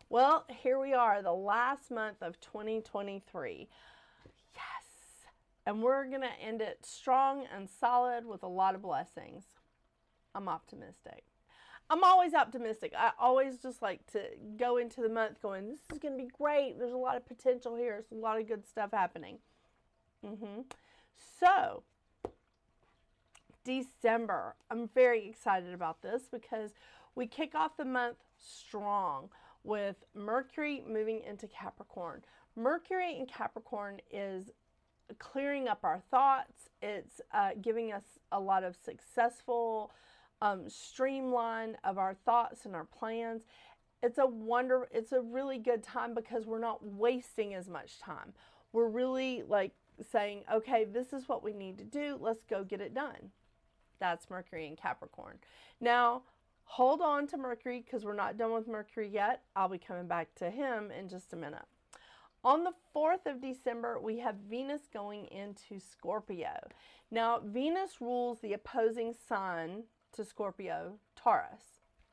Well, here we are, the last month of 2023. Yes. And we're going to end it strong and solid with a lot of blessings. I'm optimistic. I'm always optimistic. I always just like to go into the month going, this is going to be great. There's a lot of potential here. There's a lot of good stuff happening. So, December. I'm very excited about this because we kick off the month strong with Mercury moving into Capricorn. Mercury in Capricorn is clearing up our thoughts. It's giving us a lot of successful streamline of our thoughts and our plans. It's a really good time because we're not wasting as much time. We're really like saying, okay, this is what we need to do. Let's go get it done. That's Mercury in Capricorn. Now, hold on to Mercury because we're not done with Mercury yet. I'll be coming back to him in just a minute. On the 4th of December, we have Venus going into Scorpio. Now, Venus rules the opposing sign to Scorpio, Taurus,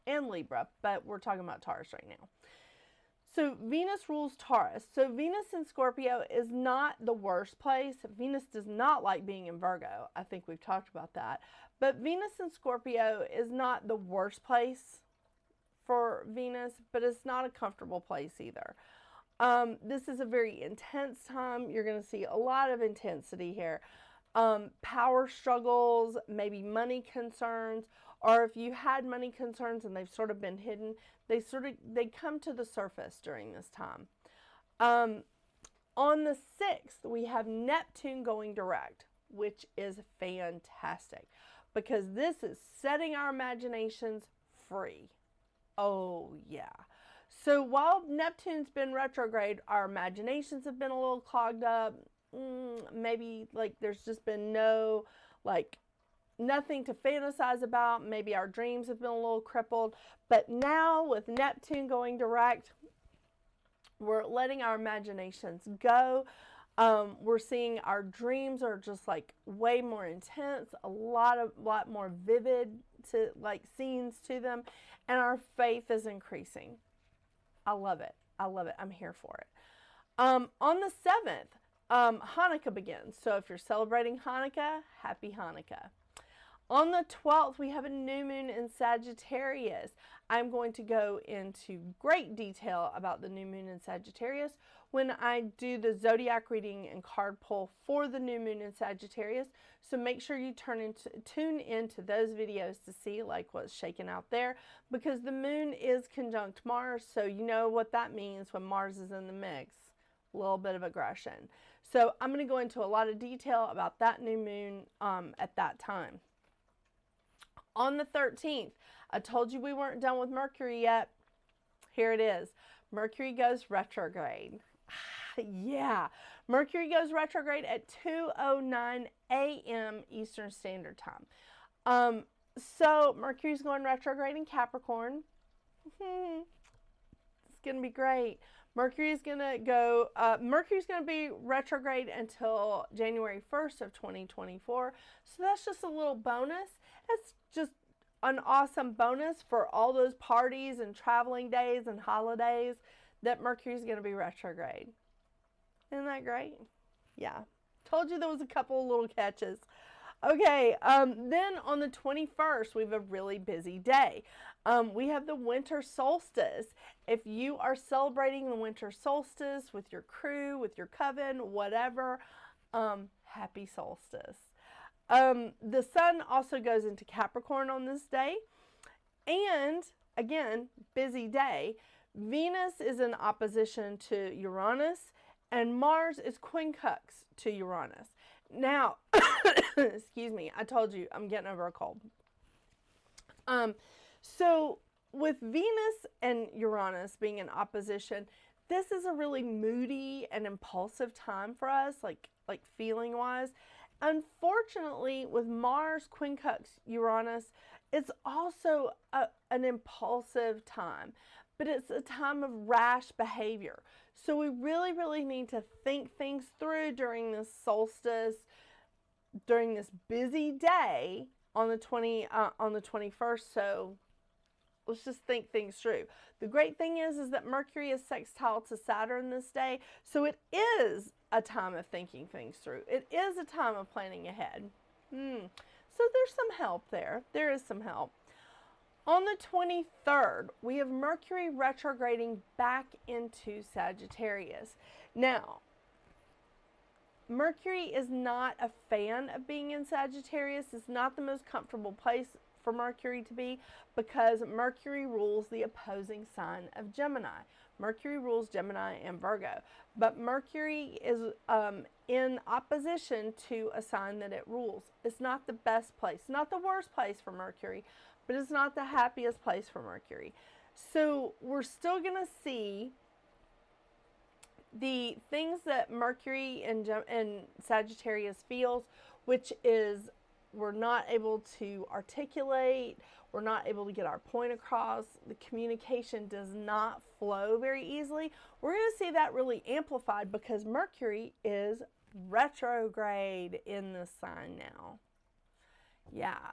and Libra, but we're talking about Taurus right now. So Venus rules Taurus. So Venus in Scorpio is not the worst place. Venus does not like being in Virgo. I think we've talked about that. But Venus in Scorpio is not the worst place for Venus, but it's not a comfortable place either. This is a very intense time. You're going to see a lot of intensity here. Power struggles, maybe money concerns, or if you had money concerns and they've sort of been hidden, they come to the surface during this time. On the 6th, we have Neptune going direct, which is fantastic because this is setting our imaginations free. Oh, yeah. So while Neptune's been retrograde, our imaginations have been a little clogged up. Maybe like there's just been nothing to fantasize about. Maybe our dreams have been a little crippled. But now with Neptune going direct, we're letting our imaginations go. We're seeing our dreams are just like way more intense, a lot more vivid to like scenes to them, and our faith is increasing. I love it. I'm here for it. On the 7th, Hanukkah begins. So if you're celebrating Hanukkah, happy Hanukkah. On the 12th, we have a new moon in Sagittarius. I'm going to go into great detail about the new moon in Sagittarius when I do the zodiac reading and card pull for the new moon in Sagittarius. So make sure you tune into those videos to see like what's shaking out there, because the moon is conjunct Mars. So you know what that means when Mars is in the mix. A little bit of aggression. So I'm going to go into a lot of detail about that new moon at that time. On the 13th, I told you we weren't done with Mercury yet. Here it is. Mercury goes retrograde. Yeah. Mercury goes retrograde at 2:09 a.m. Eastern Standard Time. So Mercury's going retrograde in Capricorn. It's going to be great. Mercury's going to be retrograde until January 1st of 2024. So that's just a little bonus. That's just an awesome bonus for all those parties and traveling days and holidays that Mercury's going to be retrograde. Isn't that great? Yeah. Told you there was a couple of little catches. Okay, then on the 21st, we have a really busy day. We have the winter solstice. If you are celebrating the winter solstice with your crew, with your coven, whatever, happy solstice. The sun also goes into Capricorn on this day. And, again, busy day. Venus is in opposition to Uranus, and Mars is quincunx to Uranus. Now, excuse me, I told you I'm getting over a cold. So with Venus and Uranus being in opposition, this is a really moody and impulsive time for us, like feeling wise. Unfortunately, with Mars quincunx Uranus, it's also an impulsive time, but it's a time of rash behavior. So we really, really need to think things through during this solstice, during this busy day on the 21st. So Let's just think things through. The great thing is that Mercury is sextile to Saturn this day, so it is a time of thinking things through. It is a time of planning ahead. So there's some help there. There is some help. On the 23rd, we have Mercury retrograding back into Sagittarius. Now, Mercury is not a fan of being in Sagittarius. It's not the most comfortable place for Mercury to be because Mercury rules the opposing sign of Gemini. Mercury rules Gemini and Virgo, but Mercury is in opposition to a sign that it rules. It's not the best place, not the worst place for Mercury, but it's not the happiest place for Mercury. So we're still going to see the things that Mercury and Sagittarius feels, which is we're not able to articulate, we're not able to get our point across, the communication does not flow very easily. We're going to see that really amplified because Mercury is retrograde in this sign now. Yeah.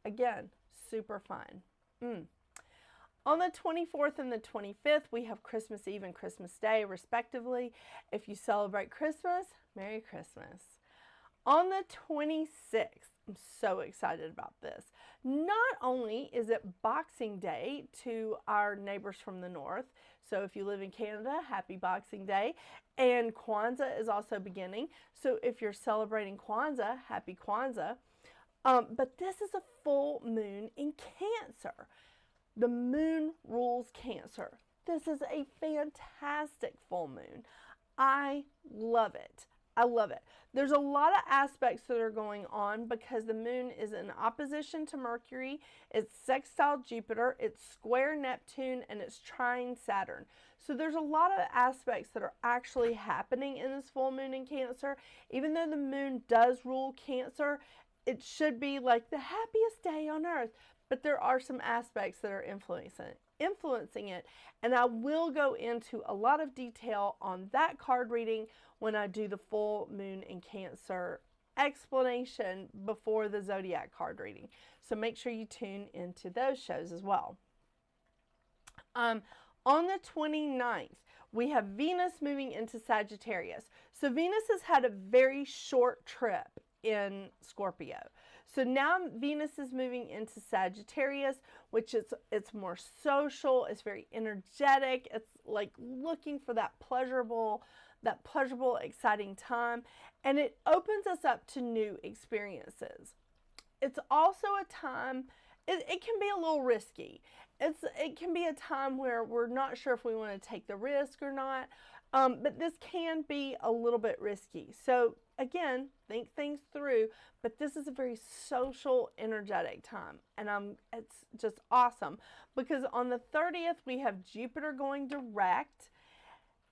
Again, super fun. On the 24th and the 25th, we have Christmas Eve and Christmas Day, respectively. If you celebrate Christmas, Merry Christmas. On the 26th, I'm so excited about this. Not only is it Boxing Day to our neighbors from the north, so if you live in Canada, happy Boxing Day, and Kwanzaa is also beginning. So if you're celebrating Kwanzaa, happy Kwanzaa. But this is a full moon in Cancer. The moon rules Cancer. This is a fantastic full moon. I love it. I love it. There's a lot of aspects that are going on because the moon is in opposition to Mercury, it's sextile Jupiter, it's square Neptune, and it's trine Saturn. So there's a lot of aspects that are actually happening in this full moon in Cancer. Even though the moon does rule Cancer, it should be like the happiest day on earth, but there are some aspects that are influencing it, and I will go into a lot of detail on that card reading when I do the full moon in Cancer explanation before the zodiac card reading. So make sure you tune into those shows as well. On the 29th, we have Venus moving into Sagittarius. So Venus has had a very short trip in Scorpio. So now Venus is moving into Sagittarius, which is, it's more social, it's very energetic, it's like looking for that pleasurable, exciting time, and it opens us up to new experiences. It's also a time, it can be a little risky. It can be a time where we're not sure if we want to take the risk or not, but this can be a little bit risky. So again, think things through, but this is a very social, energetic time, and it's just awesome because on the 30th we have Jupiter going direct,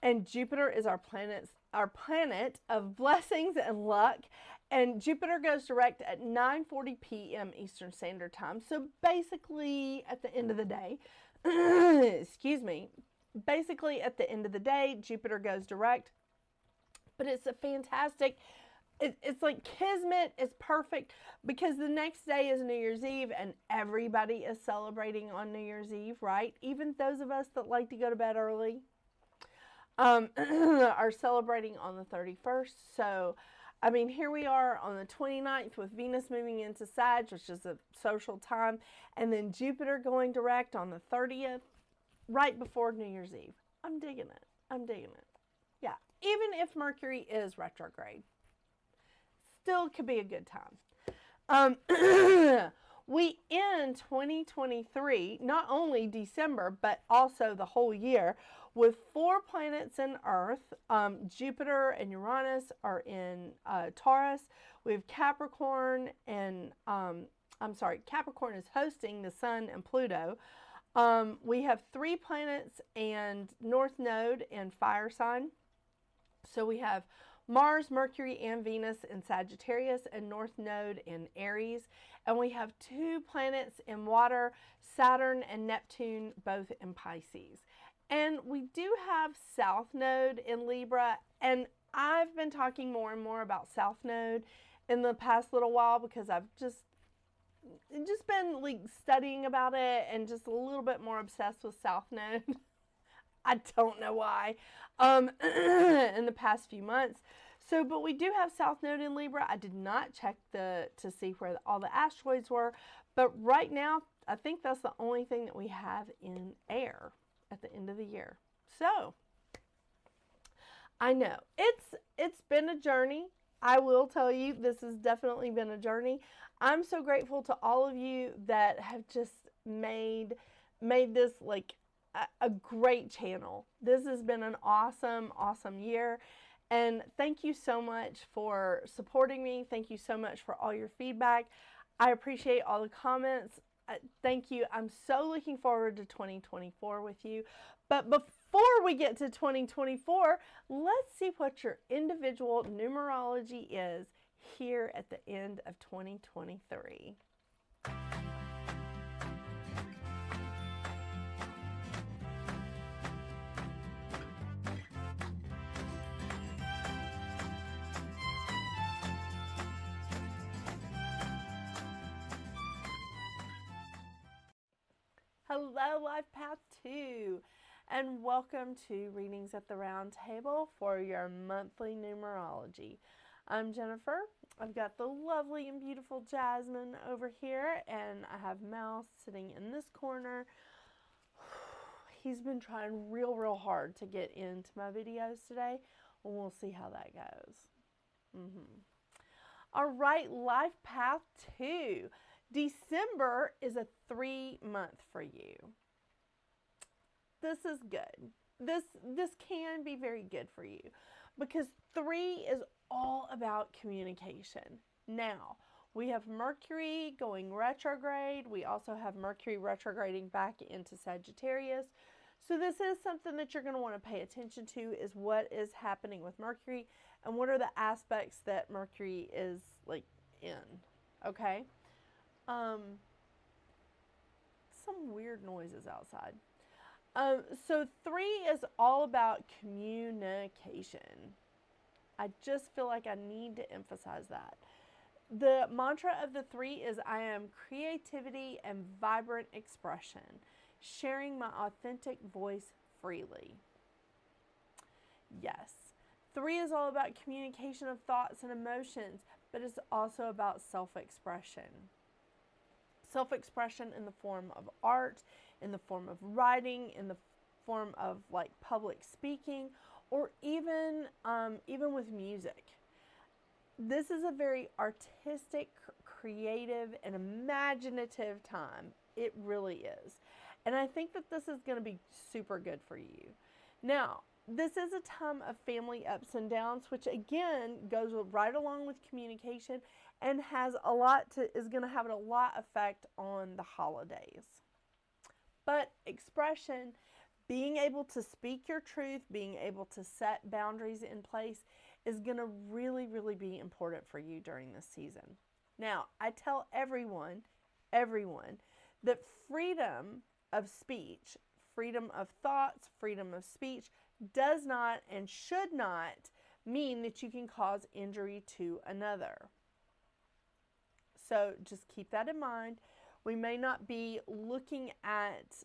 and Jupiter is our planet of blessings and luck, and Jupiter goes direct at 9:40 p.m. Eastern Standard Time. So basically at the end of the day, excuse me, basically at the end of the day, Jupiter goes direct. But it's a fantastic, it's like kismet, it's perfect because the next day is New Year's Eve and everybody is celebrating on New Year's Eve, right? Even those of us that like to go to bed early are celebrating on the 31st. So, I mean, here we are on the 29th with Venus moving into Sag, which is a social time, and then Jupiter going direct on the 30th, right before New Year's Eve. I'm digging it. I'm digging it. Yeah, even if Mercury is retrograde, still could be a good time. We end 2023, not only December, but also the whole year, with 4 planets in Earth. Jupiter and Uranus are in Taurus. We have Capricorn and, Capricorn is hosting the Sun and Pluto. We have 3 planets and North Node in Fire sign. So we have Mars, Mercury, and Venus in Sagittarius and North Node in Aries. And we have 2 planets in water, Saturn and Neptune, both in Pisces. And we do have South Node in Libra. And I've been talking more and more about South Node in the past little while because I've just just been like studying about it and just a little bit more obsessed with South Node. I don't know why. In the past few months. So, but we do have South Node in Libra. I did not check to see where all the asteroids were, but right now I think that's the only thing that we have in air at the end of the year. So, I know it's been a journey. I will tell you, this has definitely been a journey. I'm so grateful to all of you that have just made this like a great channel. This has been an awesome year. And thank you so much for supporting me. Thank you so much for all your feedback. I appreciate all the comments. Thank you. I'm so looking forward to 2024 with you. But before we get to 2024, let's see what your individual numerology is here at the end of 2023. Hello, Life Path 2, and welcome to Readings at the Round Table for your monthly numerology. I'm Jennifer. I've got the lovely and beautiful Jasmine over here, and I have Mouse sitting in this corner. He's been trying real hard to get into my videos today, and we'll see how that goes. All right, Life Path 2. December is a 3-month for you. This is good. This can be very good for you because 3 is all about communication. Now, we have Mercury going retrograde. We also have Mercury retrograding back into Sagittarius. So this is something that you're going to want to pay attention to, is what is happening with Mercury and what are the aspects that Mercury is like in, okay? Some weird noises outside. So 3 is all about communication. I just feel like I need to emphasize that. The mantra of the 3 is I am creativity and vibrant expression, sharing my authentic voice freely. Yes. 3 is all about communication of thoughts and emotions, but it's also about self-expression. Self-expression in the form of art, in the form of writing, in the form of like public speaking, or even with music. This is a very artistic, creative, and imaginative time. It really is. And I think that this is going to be super good for you. Now, this is a time of family ups and downs, which again goes right along with communication and is going to have a lot effect on the holidays. But expression, being able to speak your truth, being able to set boundaries in place is going to really be important for you during this season. Now, I tell everyone that freedom of speech, freedom of thoughts, freedom of speech does not and should not mean that you can cause injury to another. So just keep that in mind. We may not be looking at,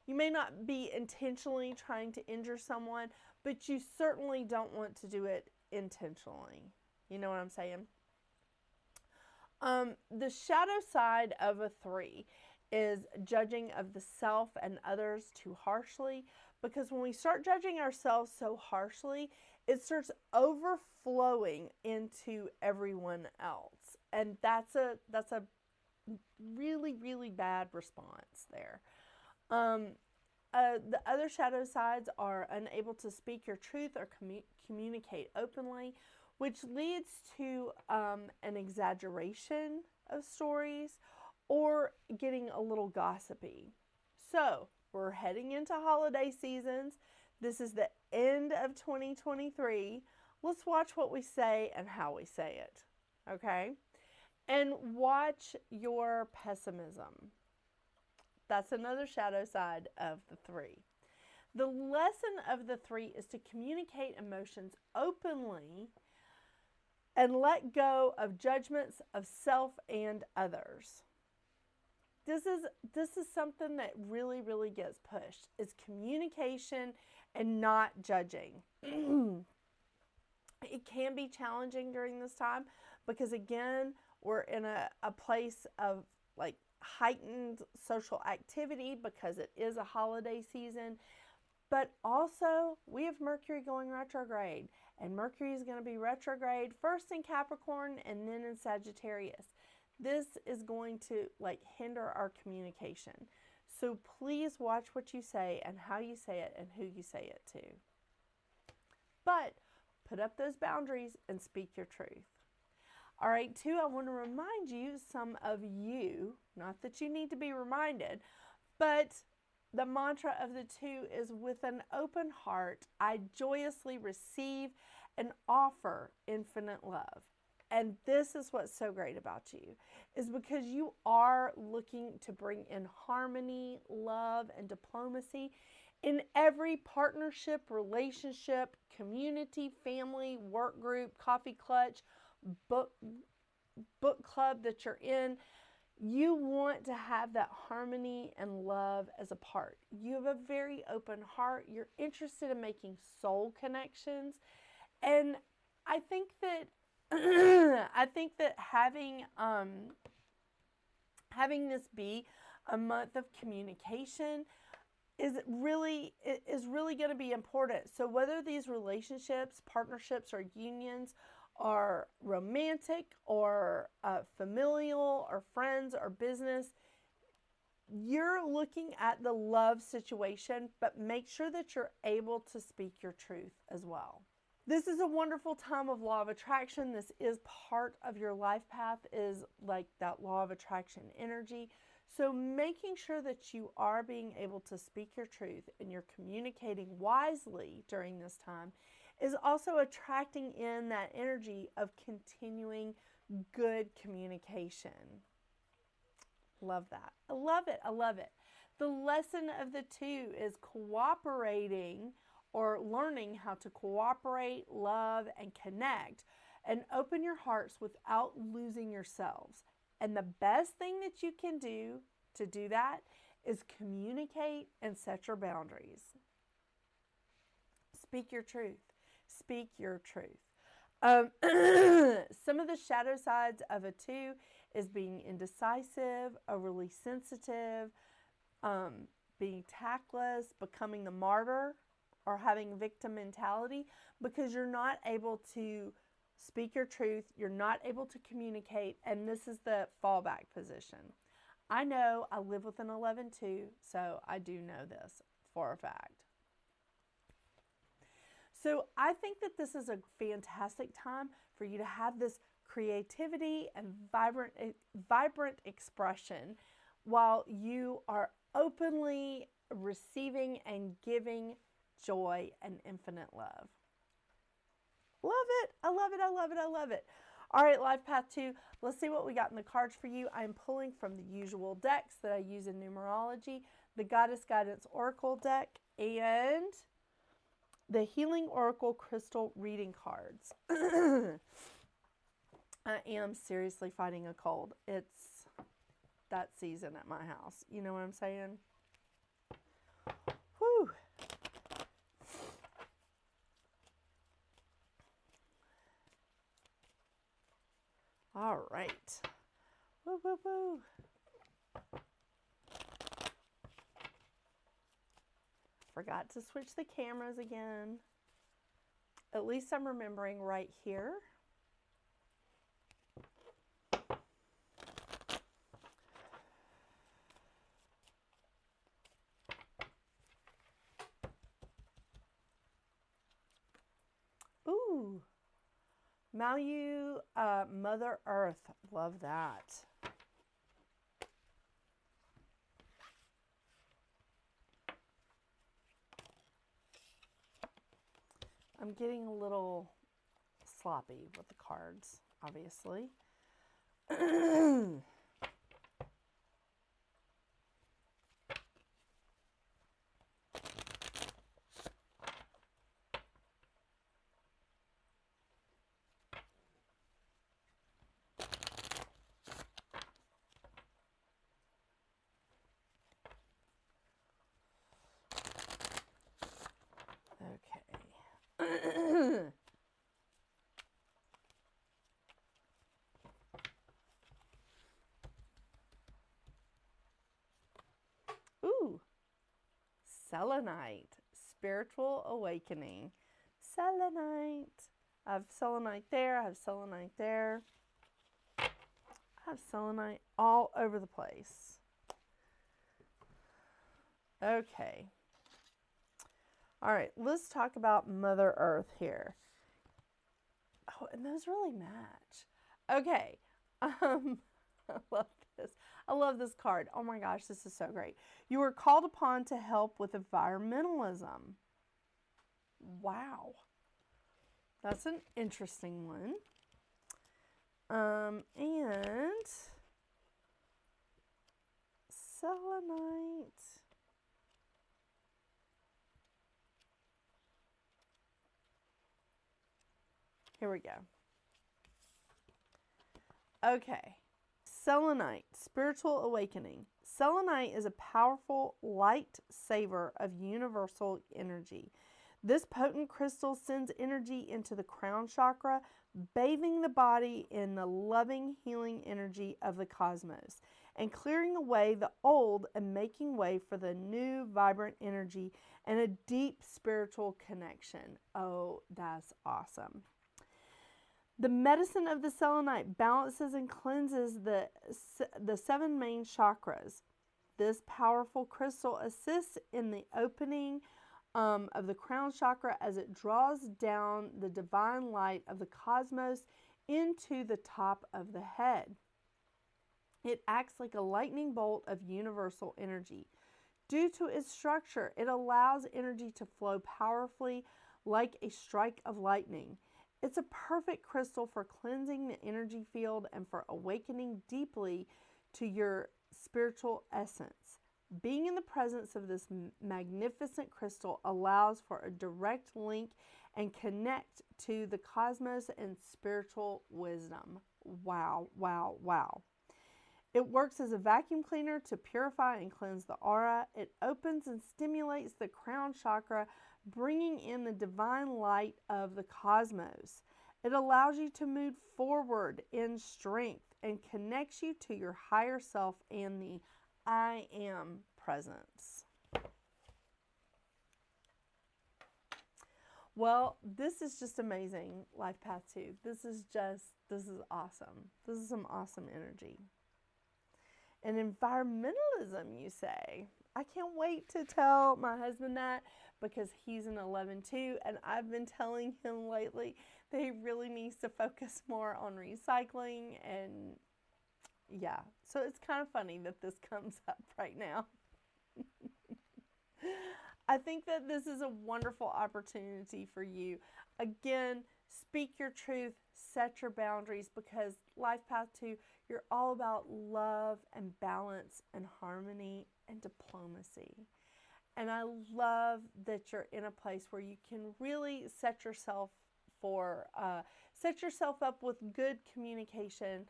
you may not be intentionally trying to injure someone, but you certainly don't want to do it intentionally. You know what I'm saying? The shadow side of a 3 is judging of the self and others too harshly, because when we start judging ourselves so harshly, it starts overflowing into everyone else. And that's a really bad response there. The other shadow sides are unable to speak your truth or communicate openly, which leads to an exaggeration of stories or getting a little gossipy. So we're heading into holiday seasons. This is the end of 2023. Let's watch what we say and how we say it, okay? And watch your pessimism. That's another shadow side of the 3. The lesson of the 3 is to communicate emotions openly and let go of judgments of self and others. This is something that really, really gets pushed, is communication and not judging. It can be challenging during this time because, again, we're in a place of like heightened social activity because it is a holiday season. But also, we have Mercury going retrograde, and Mercury is going to be retrograde first in Capricorn and then in Sagittarius. This is going to like hinder our communication. So please watch what you say and how you say it and who you say it to. But put up those boundaries and speak your truth. All right, 2, I want to remind you, some of you, not that you need to be reminded, but the mantra of the 2 is, with an open heart, I joyously receive and offer infinite love. And this is what's so great about you, is because you are looking to bring in harmony, love, and diplomacy in every partnership, relationship, community, family, work group, coffee clutch, book club that you're in. You want to have that harmony and love as a part. You have a very open heart. You're interested in making soul connections. And I think that having this be a month of communication is really going to be important. So whether these relationships, partnerships, or unions are romantic or familial or friends or business, you're looking at the love situation, but make sure that you're able to speak your truth as well. This is a wonderful time of law of attraction. This is part of your life path, is like that law of attraction energy. So making sure that you are being able to speak your truth and you're communicating wisely during this time is also attracting in that energy of continuing good communication. Love that. I love it. I love it. The lesson of the 2 is cooperating, or learning how to cooperate, love, and connect, and open your hearts without losing yourselves. And the best thing that you can do to do that is communicate and set your boundaries. Speak your truth. Speak your truth. Some of the shadow sides of a 2 is being indecisive, overly sensitive, being tactless, becoming the martyr, or having victim mentality, because you're not able to speak your truth, you're not able to communicate, and this is the fallback position. I know, I live with an 11-2, so I do know this for a fact. So I think that this is a fantastic time for you to have this creativity and vibrant expression while you are openly receiving and giving joy and infinite love. Love it. I love it. I love it. I love it. All right, Life Path 2, let's see what we got in the cards for you. I'm pulling from the usual decks that I use in numerology, the Goddess Guidance Oracle deck and the Healing Oracle Crystal Reading cards. I am seriously fighting a cold. It's that season at my house. You know what I'm saying? Whew. All right. Woo, woo, woo. Forgot to switch the cameras again. At least I'm remembering right here. Ooh. Malu, Mother Earth. Love that. I'm getting a little sloppy with the cards, obviously. Ooh, selenite, spiritual awakening. Selenite. I have selenite there. I have selenite there. I have selenite all over the place. Okay. All right, let's talk about Mother Earth here. Oh, and those really match. Okay. I love this. I love this card. Oh my gosh, this is so great. You are called upon to help with environmentalism. Wow. That's an interesting one. And selenite. Here we go. Okay. Selenite, spiritual awakening. Selenite is a powerful light saver of universal energy. This potent crystal sends energy into the crown chakra, bathing the body in the loving, healing energy of the cosmos, and clearing away the old and making way for the new, vibrant energy and a deep spiritual connection. Oh, that's awesome. The medicine of the selenite balances and cleanses the 7 main chakras. This powerful crystal assists in the opening of the crown chakra as it draws down the divine light of the cosmos into the top of the head. It acts like a lightning bolt of universal energy. Due to its structure, it allows energy to flow powerfully like a strike of lightning. It's a perfect crystal for cleansing the energy field and for awakening deeply to your spiritual essence. Being in the presence of this magnificent crystal allows for a direct link and connect to the cosmos and spiritual wisdom. Wow, wow, wow. It works as a vacuum cleaner to purify and cleanse the aura. It opens and stimulates the crown chakra, bringing in the divine light of the cosmos. It allows you to move forward in strength and connects you to your higher self and the I am presence. Well, this is just amazing, Life Path 2. This is awesome. This is some awesome energy. And environmentalism, you say? I can't wait to tell my husband that because he's an 11 too, and I've been telling him lately that he really needs to focus more on recycling, and yeah, so it's kind of funny that this comes up right now. I think that this is a wonderful opportunity for you. Again, speak your truth, set your boundaries, because Life Path 2, you're all about love and balance and harmony and diplomacy. And I love that you're in a place where you can really set yourself up with good communication,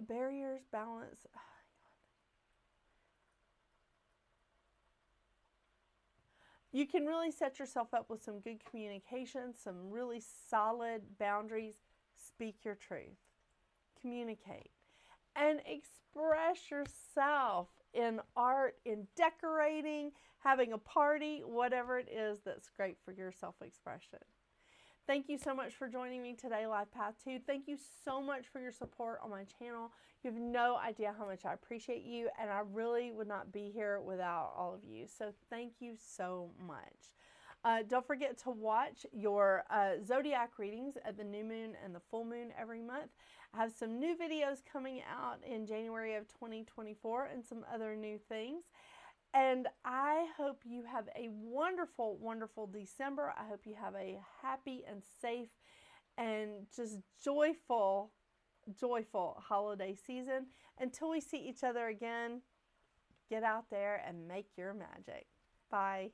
barriers, balance. You can really set yourself up with some good communication, some really solid boundaries. Speak your truth. Communicate. And express yourself in art, in decorating, having a party, whatever it is that's great for your self-expression. Thank you so much for joining me today, Life Path 2. Thank you so much for your support on my channel. You have no idea how much I appreciate you, and I really would not be here without all of you. So thank you so much. Don't forget to watch your zodiac readings at the new moon and the full moon every month. I have some new videos coming out in January of 2024 and some other new things. And I hope you have a wonderful, wonderful December. I hope you have a happy and safe and just joyful holiday season. Until we see each other again, get out there and make your magic. Bye.